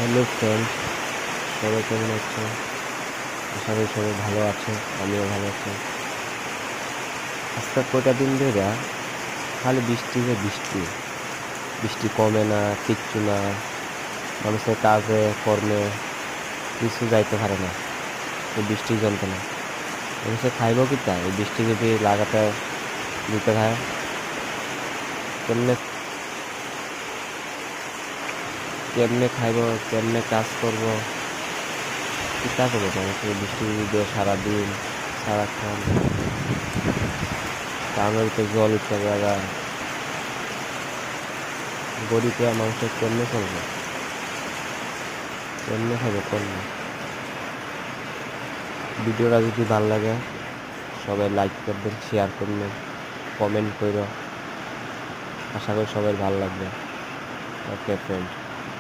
Hello friends, সবাই কেমন আছো? আশা করি সবাই ভালো আছে। আমিও ভালো আছি। আজকে কয়টা দিন ধরে খালি বৃষ্টি যে বৃষ্টি, বৃষ্টি কমে না, কিচ্ছু না। মানুষের কাজে কর্মে কিছু যাইতে পারে না এই বৃষ্টির যন্ত্রণা। মানুষে খাইব কি তা এই বৃষ্টি যদি লাগাতে দিতে থাকে? কেমনে কেমনে খাইব, কেমনে কাজ করব, কিতা করবো? মানুষের বৃষ্টি দিয়ে সারাদিন সারাক্ষণ টাউনের ভিতরে জল উঠতে জায়গা, গরিব মানুষের কেমনে চলবে, কেমনে খাবে কেমনে? ভিডিওটা যদি ভালো লাগে সবাই লাইক করবেন, শেয়ার করবেন, কমেন্ট করো। আশা করি সবাই ভালো লাগবে। ওকে ফ্রেন্ড।